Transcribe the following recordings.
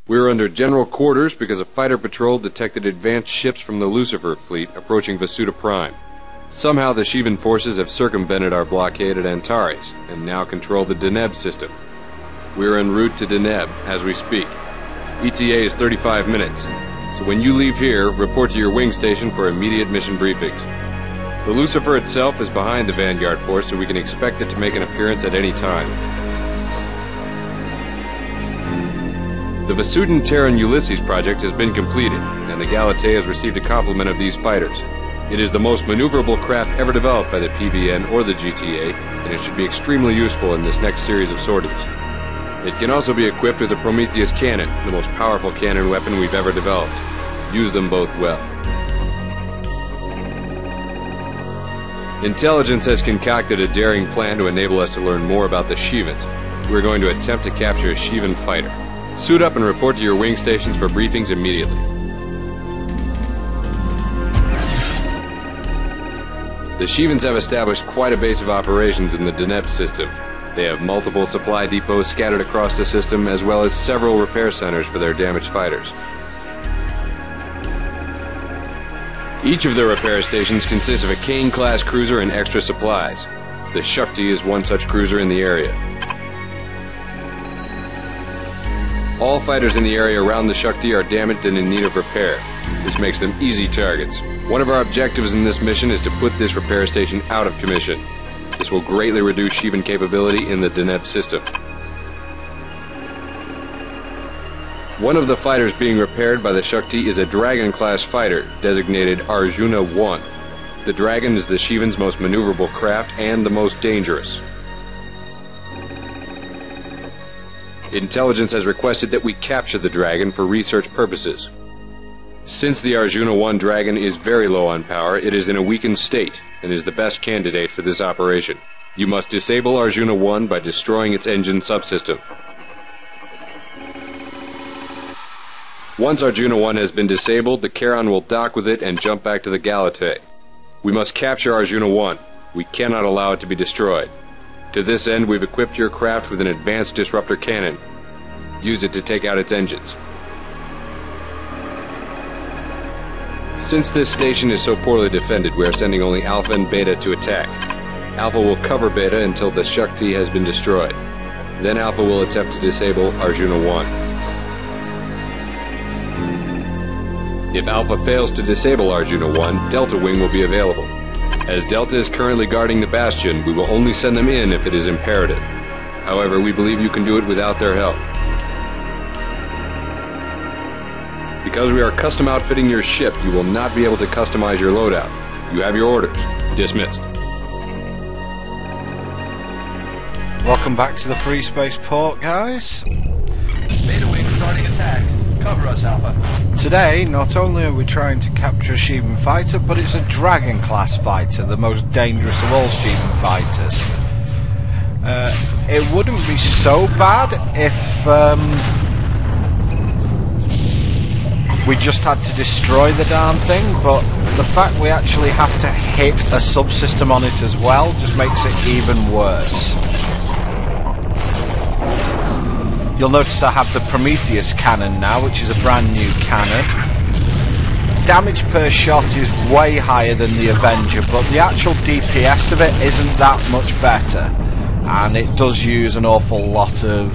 We were under general quarters because a fighter patrol detected advanced ships from the Lucifer fleet approaching Vasuta Prime. Somehow the Shivan forces have circumvented our blockade at Antares and now control the Deneb system. We are en route to Deneb as we speak. ETA is 35 minutes, so when you leave here, report to your wing station for immediate mission briefings. The Lucifer itself is behind the Vanguard force, so we can expect it to make an appearance at any time. The Vasutan Terran Ulysses project has been completed, and the Galatea has received a complement of these fighters. It is the most maneuverable craft ever developed by the PBN or the GTA, and it should be extremely useful in this next series of sorties. It can also be equipped with a Prometheus cannon, the most powerful cannon weapon we've ever developed. Use them both well. Intelligence has concocted a daring plan to enable us to learn more about the Shivans. We're going to attempt to capture a Shivan fighter. Suit up and report to your wing stations for briefings immediately. The Shivans have established quite a base of operations in the Deneb system. They have multiple supply depots scattered across the system, as well as several repair centers for their damaged fighters. Each of the repair stations consists of a Kane-class cruiser and extra supplies. The Shakti is one such cruiser in the area. All fighters in the area around the Shakti are damaged and in need of repair. This makes them easy targets. One of our objectives in this mission is to put this repair station out of commission. This will greatly reduce Shivan capability in the Deneb system. One of the fighters being repaired by the Shakti is a Dragon-class fighter, designated Arjuna 1. The Dragon is the Shivan's most maneuverable craft and the most dangerous. Intelligence has requested that we capture the Dragon for research purposes. Since the Arjuna 1 Dragon is very low on power, it is in a weakened state and is the best candidate for this operation. You must disable Arjuna 1 by destroying its engine subsystem. Once Arjuna 1 has been disabled, the Charon will dock with it and jump back to the Galatea. We must capture Arjuna 1. We cannot allow it to be destroyed. To this end, we've equipped your craft with an advanced disruptor cannon. Use it to take out its engines. Since this station is so poorly defended, we are sending only Alpha and Beta to attack. Alpha will cover Beta until the Shakti has been destroyed. Then Alpha will attempt to disable Arjuna 1. If Alpha fails to disable Arjuna 1, Delta Wing will be available. As Delta is currently guarding the Bastion, we will only send them in if it is imperative. However, we believe you can do it without their help. Because we are custom outfitting your ship, you will not be able to customize your loadout. You have your orders. Dismissed. Welcome back to the Freespace port, guys. Beta Wing starting attack. Cover us, Alpha. Today, not only are we trying to capture a Shivan fighter, but it's a Dragon-class fighter, the most dangerous of all Shivan fighters. It wouldn't be so bad if we just had to destroy the darn thing, but the fact we actually have to hit a subsystem on it as well just makes it even worse. You'll notice I have the Prometheus cannon now, which is a brand new cannon. Damage per shot is way higher than the Avenger, but the actual DPS of it isn't that much better. And it does use an awful lot of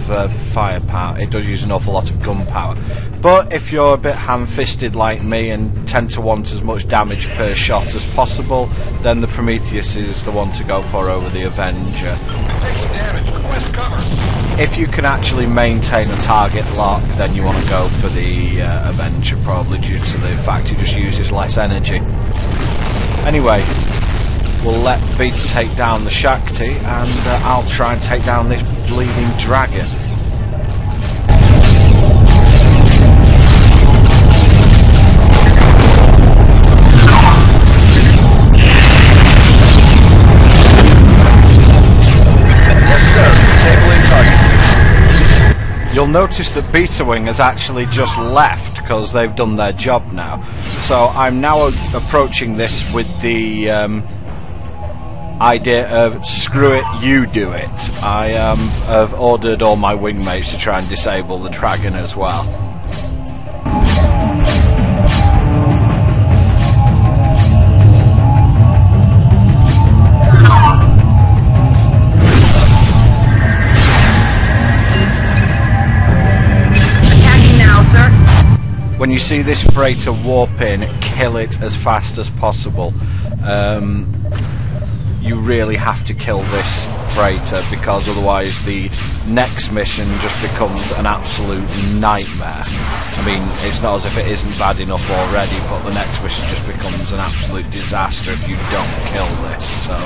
firepower, it does use an awful lot of gunpowder. But if you're a bit ham-fisted like me and tend to want as much damage per shot as possible, then the Prometheus is the one to go for over the Avenger. Taking damage. Request cover. If you can actually maintain a target lock, then you want to go for the Avenger, probably due to the fact it just uses less energy. Anyway, we'll let Beta take down the Shakti, and I'll try and take down this bleeding dragon. You'll notice that Beta Wing has actually just left because they've done their job now. So I'm now approaching this with the idea of screw it, you do it. I have ordered all my wingmates to try and disable the dragon as well. Attacking now, sir. When you see this freighter warp in, kill it as fast as possible. You really have to kill this freighter, because otherwise the next mission just becomes an absolute nightmare. I mean, it's not as if it isn't bad enough already, but the next mission just becomes an absolute disaster if you don't kill this. So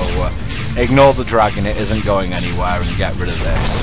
ignore the dragon, it isn't going anywhere, and get rid of this.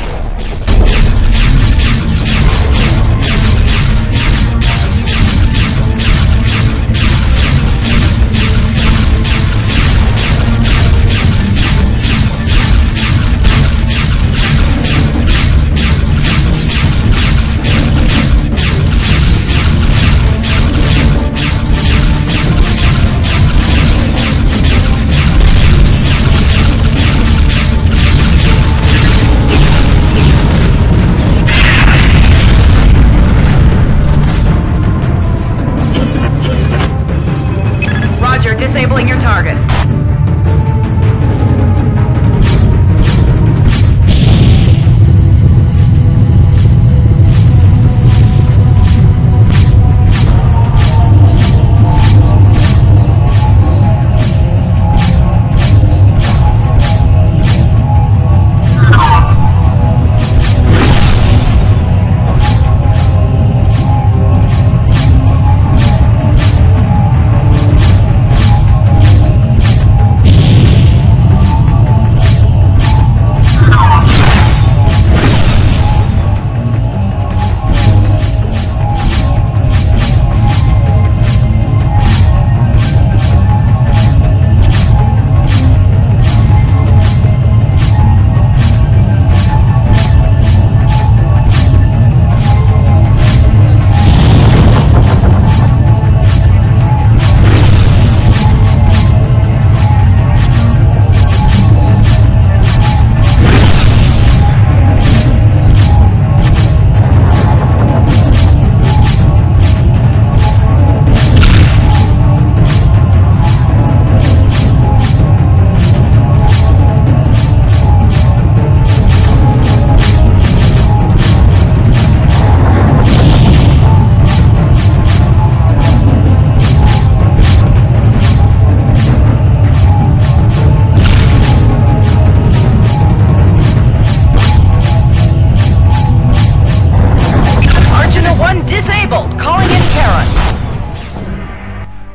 Disabling your target.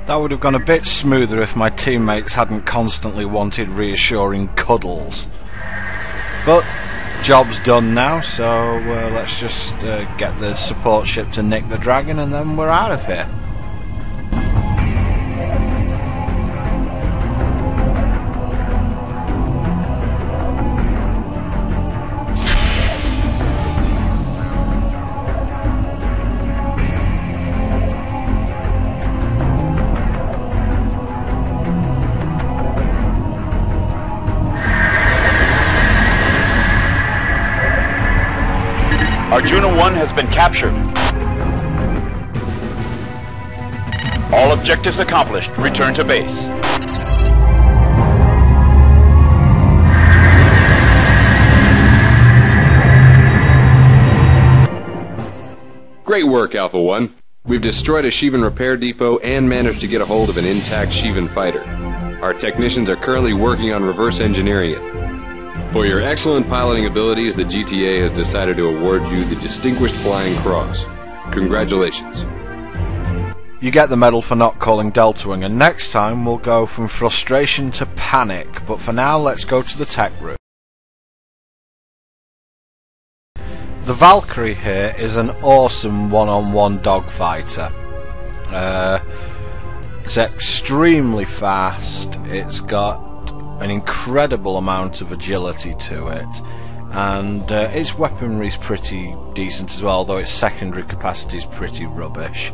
That would have gone a bit smoother if my teammates hadn't constantly wanted reassuring cuddles. But job's done now, so let's just get the support ship to nick the dragon and then we're out of here. Arjuna 1 has been captured. All objectives accomplished. Return to base. Great work, Alpha 1. We've destroyed a Shivan repair depot and managed to get a hold of an intact Shivan fighter. Our technicians are currently working on reverse engineering it. For your excellent piloting abilities, the GTA has decided to award you the Distinguished Flying Cross. Congratulations. You get the medal for not calling Delta Wing, and next time we'll go from frustration to panic, but for now let's go to the tech room. The Valkyrie here is an awesome one-on-one dogfighter. It's extremely fast, it's got an incredible amount of agility to it, and its weaponry is pretty decent as well, although its secondary capacity is pretty rubbish.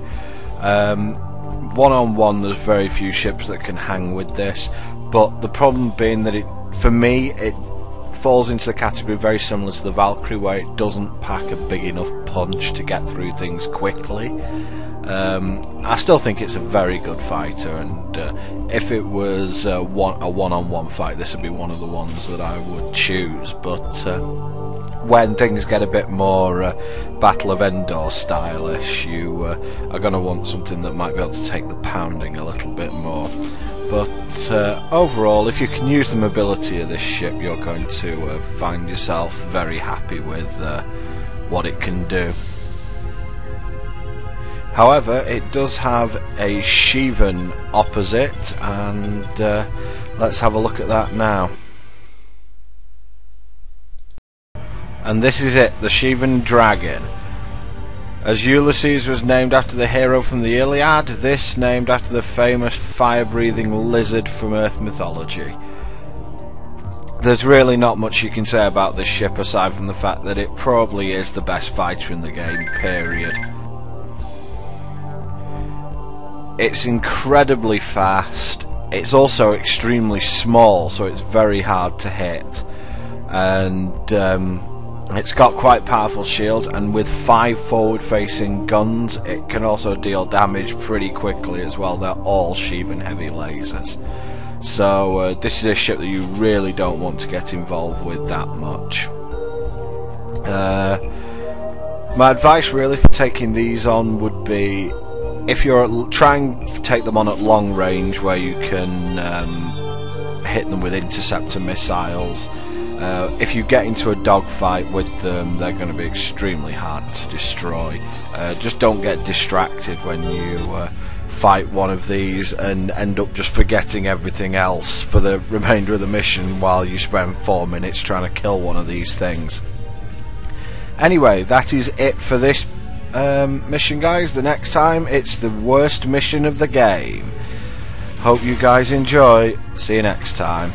One-on-one there's very few ships that can hang with this, but the problem being that it for me, it falls into the category very similar to the Valkyrie, where it doesn't pack a big enough punch to get through things quickly. I still think it's a very good fighter, and if it was a one-on-one fight, this would be one of the ones that I would choose. But when things get a bit more Battle of Endor stylish, you are going to want something that might be able to take the pounding a little bit more. But overall, if you can use the mobility of this ship, you're going to find yourself very happy with what it can do. However, it does have a Shivan opposite, and let's have a look at that now. And this is it, the Shivan Dragon. As Ulysses was named after the hero from the Iliad, this named after the famous fire-breathing lizard from Earth mythology. There's really not much you can say about this ship aside from the fact that it probably is the best fighter in the game, period. It's incredibly fast. It's also extremely small, so it's very hard to hit. And it's got quite powerful shields, and with 5 forward-facing guns, it can also deal damage pretty quickly as well. They're all Shivan heavy lasers. So this is a ship that you really don't want to get involved with that much. My advice really for taking these on would be, if you're trying to take them on at long range where you can hit them with interceptor missiles, if you get into a dogfight with them, they're going to be extremely hard to destroy. Just don't get distracted when you fight one of these and end up just forgetting everything else for the remainder of the mission while you spend 4 minutes trying to kill one of these things. Anyway, that is it for this mission, guys. The next time, it's the worst mission of the game. Hope you guys enjoy. See you next time.